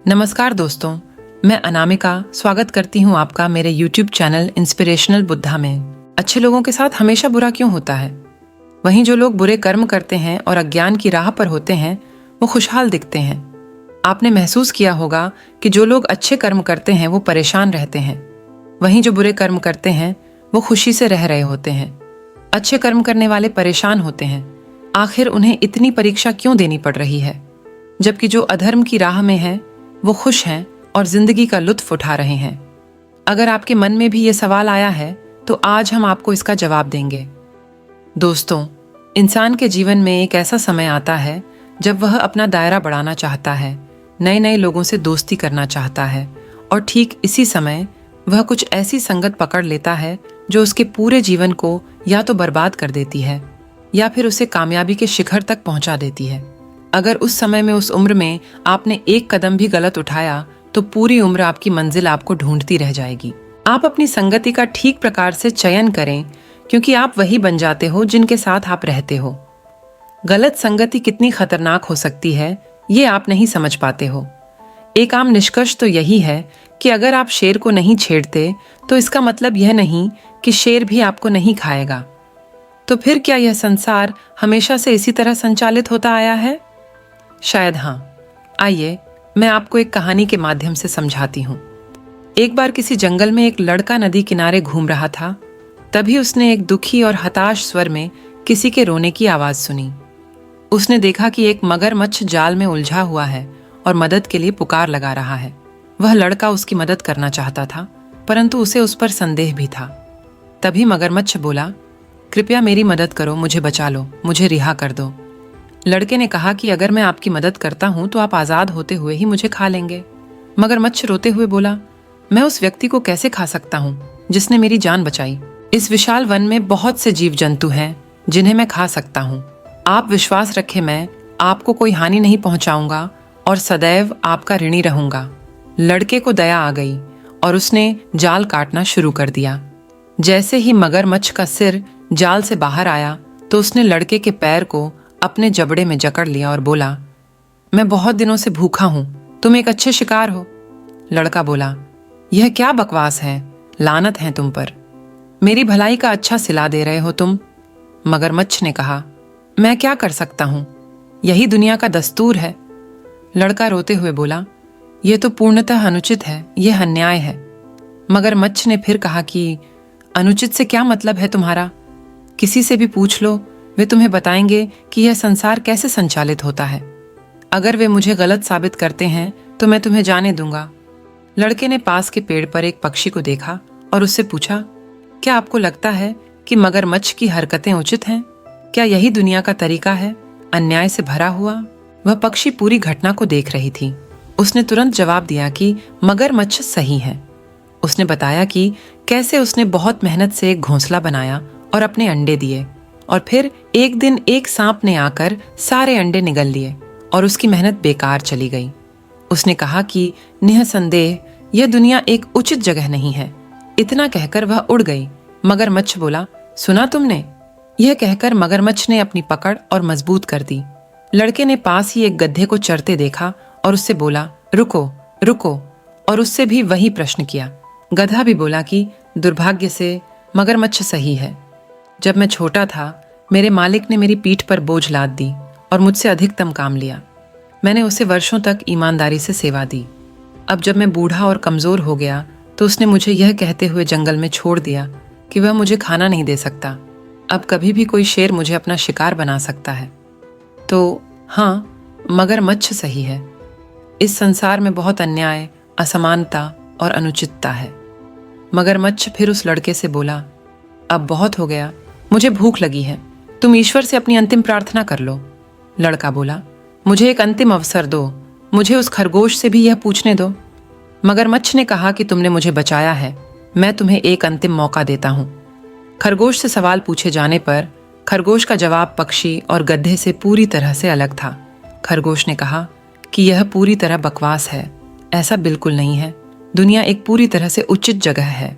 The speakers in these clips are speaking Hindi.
नमस्कार दोस्तों, मैं अनामिका स्वागत करती हूँ आपका मेरे YouTube चैनल इंस्पिरेशनल बुद्धा में। अच्छे लोगों के साथ हमेशा बुरा क्यों होता है? वहीं जो लोग बुरे कर्म करते हैं और अज्ञान की राह पर होते हैं वो खुशहाल दिखते हैं। आपने महसूस किया होगा कि जो लोग अच्छे कर्म करते हैं वो परेशान रहते हैं, वहीं जो बुरे कर्म करते हैं वो खुशी से रह रहे होते हैं। अच्छे कर्म करने वाले परेशान होते हैं, आखिर उन्हें इतनी परीक्षा क्यों देनी पड़ रही है, जबकि जो अधर्म की राह में हैं वो खुश हैं और जिंदगी का लुत्फ उठा रहे हैं। अगर आपके मन में भी ये सवाल आया है तो आज हम आपको इसका जवाब देंगे। दोस्तों, इंसान के जीवन में एक ऐसा समय आता है जब वह अपना दायरा बढ़ाना चाहता है, नए नए लोगों से दोस्ती करना चाहता है और ठीक इसी समय वह कुछ ऐसी संगत पकड़ लेता है जो उसके पूरे जीवन को या तो बर्बाद कर देती है या फिर उसे कामयाबी के शिखर तक पहुंचा देती है। अगर उस समय में, उस उम्र में आपने एक कदम भी गलत उठाया तो पूरी उम्र आपकी मंजिल आपको ढूंढती रह जाएगी। आप अपनी संगति का ठीक प्रकार से चयन करें, क्योंकि आप वही बन जाते हो जिनके साथ आप रहते हो। गलत संगति कितनी खतरनाक हो सकती है ये आप नहीं समझ पाते हो। एक आम निष्कर्ष तो यही है कि अगर आप शेर को नहीं छेड़ते तो इसका मतलब यह नहीं कि शेर भी आपको नहीं खाएगा। तो फिर क्या यह संसार हमेशा से इसी तरह संचालित होता आया है? शायद हाँ। आइए मैं आपको एक कहानी के माध्यम से समझाती हूँ। एक बार किसी जंगल में एक लड़का नदी किनारे घूम रहा था। तभी उसने एक दुखी और हताश स्वर में किसी के रोने की आवाज सुनी। उसने देखा कि एक मगरमच्छ जाल में उलझा हुआ है और मदद के लिए पुकार लगा रहा है। वह लड़का उसकी मदद करना चाहता था, परंतु उसे उस पर संदेह भी था। तभी मगरमच्छ बोला, कृपया मेरी मदद करो, मुझे बचा लो, मुझे रिहा कर दो। लड़के ने कहा कि अगर मैं आपकी मदद करता हूं तो आप आजाद होते हुए ही मुझे खा लेंगे। मगरमच्छ रोते हुए बोला, मैं उस व्यक्ति को कैसे खा सकता हूं जिसने मेरी जान बचाई? इस विशाल वन में बहुत से जीव जंतु हैं जिन्हें मैं खा सकता हूं। आप विश्वास रखें, मैं आपको कोई हानि नहीं पहुंचाऊंगा और सदैव आपका ऋणी रहूंगा। लड़के को दया आ गई और उसने जाल काटना शुरू कर दिया। जैसे ही मगरमच्छ का सिर जाल से बाहर आया तो उसने लड़के के पैर को अपने जबड़े में जकड़ लिया और बोला, मैं बहुत दिनों से भूखा हूं, तुम एक अच्छे शिकार हो। लड़का बोला, यह क्या बकवास है, लानत है तुम पर, मेरी भलाई का अच्छा सिला दे रहे हो तुम। मगरमच्छ ने कहा, मैं क्या कर सकता हूं, यही दुनिया का दस्तूर है। लड़का रोते हुए बोला, यह तो पूर्णतः अनुचित है, यह अन्याय है। मगरमच्छ ने फिर कहा कि अनुचित से क्या मतलब है तुम्हारा? किसी से भी पूछ लो, वे तुम्हें बताएंगे कि यह संसार कैसे संचालित होता है। अगर वे मुझे गलत साबित करते हैं तो मैं तुम्हें जाने दूंगा। लड़के ने पास के पेड़ पर एक पक्षी को देखा और उससे पूछा, क्या आपको लगता है कि मगरमच्छ की हरकतें उचित हैं? क्या यही दुनिया का तरीका है, अन्याय से भरा हुआ? वह पक्षी पूरी घटना को देख रही थी। उसने तुरंत जवाब दिया कि मगरमच्छ सही है। उसने बताया कि कैसे उसने बहुत मेहनत से एक घोंसला बनाया और अपने अंडे दिए, और फिर एक दिन एक सांप ने आकर सारे अंडे निगल लिए और उसकी मेहनत बेकार चली गई। उसने कहा कि निःसंदेह यह दुनिया एक उचित जगह नहीं है। इतना कहकर वह उड़ गई। मगरमच्छ बोला, सुना तुमने? यह कहकर मगरमच्छ ने अपनी पकड़ और मजबूत कर दी। लड़के ने पास ही एक गधे को चरते देखा और उससे बोला, रुको रुको, और उससे भी वही प्रश्न किया। गधा भी बोला कि दुर्भाग्य से मगरमच्छ सही है। जब मैं छोटा था मेरे मालिक ने मेरी पीठ पर बोझ लाद दी और मुझसे अधिकतम काम लिया। मैंने उसे वर्षों तक ईमानदारी से सेवा दी। अब जब मैं बूढ़ा और कमज़ोर हो गया तो उसने मुझे यह कहते हुए जंगल में छोड़ दिया कि वह मुझे खाना नहीं दे सकता। अब कभी भी कोई शेर मुझे अपना शिकार बना सकता है। तो हाँ, मगरमच्छ सही है। इस संसार में बहुत अन्याय, असमानता और अनुचितता है। मगरमच्छ फिर उस लड़के से बोला, अब बहुत हो गया, मुझे भूख लगी है, तुम ईश्वर से अपनी अंतिम प्रार्थना कर लो। लड़का बोला, मुझे एक अंतिम अवसर दो, मुझे उस खरगोश से भी यह पूछने दो। मगरमच्छ ने कहा कि तुमने मुझे बचाया है, मैं तुम्हें एक अंतिम मौका देता हूँ। खरगोश से सवाल पूछे जाने पर खरगोश का जवाब पक्षी और गधे से पूरी तरह से अलग था। खरगोश ने कहा कि यह पूरी तरह बकवास है, ऐसा बिल्कुल नहीं है, दुनिया एक पूरी तरह से उचित जगह है।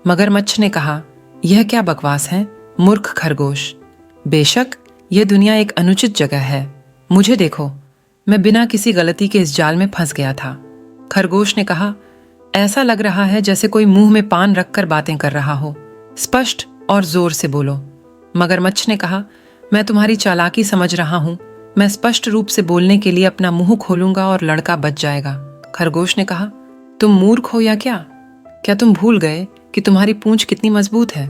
मगरमच्छ ने कहा, यह क्या बकवास है, मूर्ख खरगोश, बेशक यह दुनिया एक अनुचित जगह है। मुझे देखो, मैं बिना किसी गलती के इस जाल में फंस गया था। खरगोश ने कहा, ऐसा लग रहा है जैसे कोई मुंह में पान रखकर बातें कर रहा हो। स्पष्ट और जोर से बोलो। मगरमच्छ ने कहा, मैं तुम्हारी चालाकी समझ रहा हूं। मैं स्पष्ट रूप से बोलने के लिए अपना मुंह खोलूंगा और लड़का बच जाएगा। खरगोश ने कहा, तुम मूर्ख हो या क्या तुम भूल गए कि तुम्हारी पूंछ कितनी मजबूत है?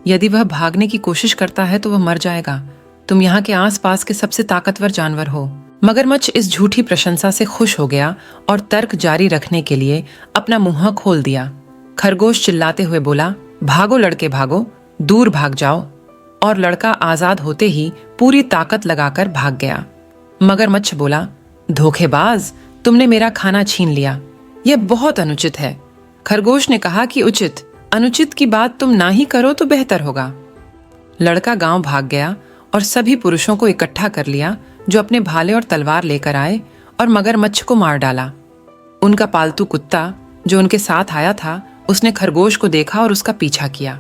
यदि वह भागने की कोशिश करता है तो वह मर जाएगा। तुम यहाँ के आसपास के सबसे ताकतवर जानवर हो। मगरमच्छ इस झूठी प्रशंसा से खुश हो गया और तर्क जारी रखने के लिए अपना मुंह खोल दिया। खरगोश चिल्लाते हुए बोला, भागो लड़के भागो, दूर भाग जाओ। और लड़का आजाद होते ही पूरी ताकत लगाकर भाग गया। मगरमच्छ बोला, धोखेबाज, तुमने मेरा खाना छीन लिया। यह बहुत अनुचित है। खरगोश ने कहा कि उचित अनुचित की बात तुम ना ही करो तो बेहतर होगा। लड़का गांव भाग गया और सभी पुरुषों को इकट्ठा कर लिया जो अपने भाले और तलवार लेकर आए और मगरमच्छ को मार डाला। उनका पालतू कुत्ता जो उनके साथ आया था, उसने खरगोश को देखा और उसका पीछा किया।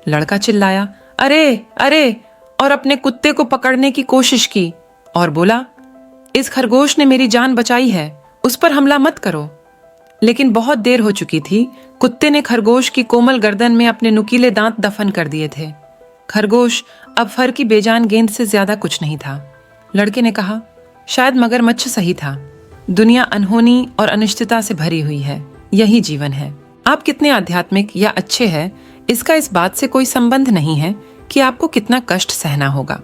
लड़का चिल्लाया, अरे अरे, और अपने कुत्ते को पकड़ने की कोशिश की और बोला, इस खरगोश ने मेरी जान बचाई है, उस पर हमला मत करो। लेकिन बहुत देर हो चुकी थी। कुत्ते ने खरगोश की कोमल गर्दन में अपने नुकीले दांत दफन कर दिए थे। खरगोश अब फर की बेजान गेंद से ज्यादा कुछ नहीं था। लड़के ने कहा, शायद मगरमच्छ सही था। दुनिया अनहोनी और अनिश्चितता से भरी हुई है। यही जीवन है। आप कितने आध्यात्मिक या अच्छे हैं, इसका इस बात से कोई संबंध नहीं है कि आपको कितना कष्ट सहना होगा।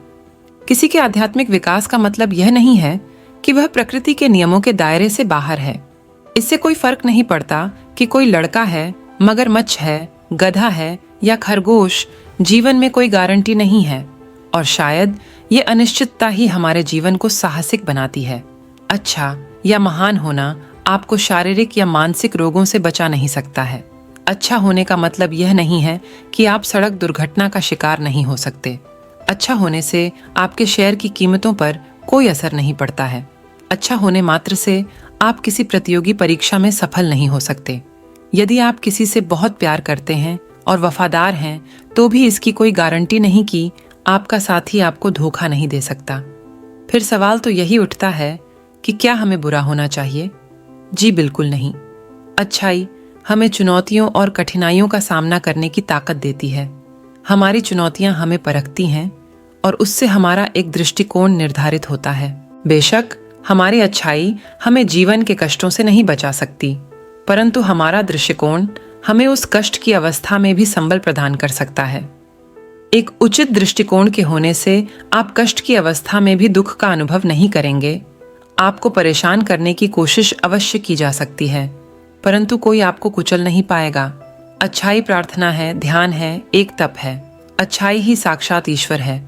किसी के आध्यात्मिक विकास का मतलब यह नहीं है कि वह प्रकृति के नियमों के दायरे से बाहर है। इससे कोई फर्क नहीं पड़ता कि कोई लड़का है, मगरमच्छ है, गधा है या खरगोश। जीवन में कोई गारंटी नहीं है और शायद ये अनिश्चितता ही हमारे जीवन को साहसिक बनाती है। अच्छा या महान होना आपको शारीरिक या मानसिक रोगों से बचा नहीं सकता है। अच्छा होने का मतलब यह नहीं है कि आप सड़क दुर्घटना का शिकार नहीं हो सकते। अच्छा होने से आपके शेयर की कीमतों पर कोई असर नहीं पड़ता है। अच्छा होने मात्र से आप किसी प्रतियोगी परीक्षा में सफल नहीं हो सकते। यदि आप किसी से बहुत प्यार करते हैं और वफादार हैं, तो भी इसकी कोई गारंटी नहीं कि आपका साथी आपको धोखा नहीं दे सकता। फिर सवाल तो यही उठता है कि क्या हमें बुरा होना चाहिए? जी बिल्कुल नहीं। अच्छाई हमें चुनौतियों और कठिनाइयों का सामना करने की ताकत देती है। हमारी चुनौतियां हमें परखती हैं और उससे हमारा एक दृष्टिकोण निर्धारित होता है। बेशक हमारी अच्छाई हमें जीवन के कष्टों से नहीं बचा सकती, परंतु हमारा दृष्टिकोण हमें उस कष्ट की अवस्था में भी संबल प्रदान कर सकता है। एक उचित दृष्टिकोण के होने से आप कष्ट की अवस्था में भी दुख का अनुभव नहीं करेंगे। आपको परेशान करने की कोशिश अवश्य की जा सकती है, परंतु कोई आपको कुचल नहीं पाएगा। अच्छाई प्रार्थना है, ध्यान है, एक तप है। अच्छाई ही साक्षात ईश्वर है।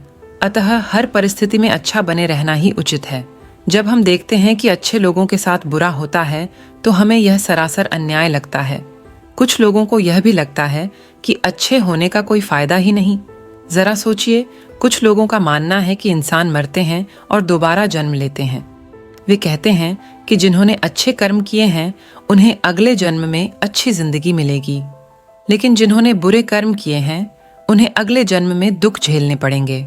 अतः हर परिस्थिति में अच्छा बने रहना ही उचित है। जब हम देखते हैं कि अच्छे लोगों के साथ बुरा होता है तो हमें यह सरासर अन्याय लगता है। कुछ लोगों को यह भी लगता है कि अच्छे होने का कोई फायदा ही नहीं। जरा सोचिए, कुछ लोगों का मानना है कि इंसान मरते हैं और दोबारा जन्म लेते हैं। वे कहते हैं कि जिन्होंने अच्छे कर्म किए हैं उन्हें अगले जन्म में अच्छी जिंदगी मिलेगी, लेकिन जिन्होंने बुरे कर्म किए हैं उन्हें अगले जन्म में दुख झेलने पड़ेंगे।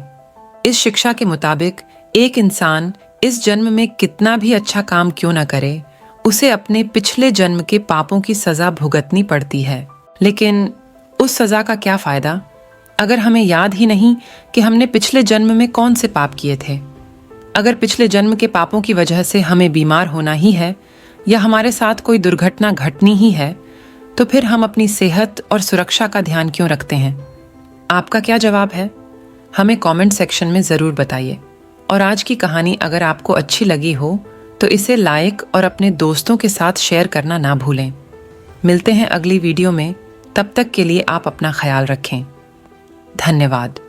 इस शिक्षा के मुताबिक एक इंसान इस जन्म में कितना भी अच्छा काम क्यों न करे, उसे अपने पिछले जन्म के पापों की सजा भुगतनी पड़ती है। लेकिन उस सजा का क्या फायदा अगर हमें याद ही नहीं कि हमने पिछले जन्म में कौन से पाप किए थे। अगर पिछले जन्म के पापों की वजह से हमें बीमार होना ही है या हमारे साथ कोई दुर्घटना घटनी ही है, तो फिर हम अपनी सेहत और सुरक्षा का ध्यान क्यों रखते हैं? आपका क्या जवाब है? हमें कमेंट सेक्शन में ज़रूर बताइए। और आज की कहानी अगर आपको अच्छी लगी हो तो इसे लाइक और अपने दोस्तों के साथ शेयर करना ना भूलें। मिलते हैं अगली वीडियो में। तब तक के लिए आप अपना ख्याल रखें। धन्यवाद।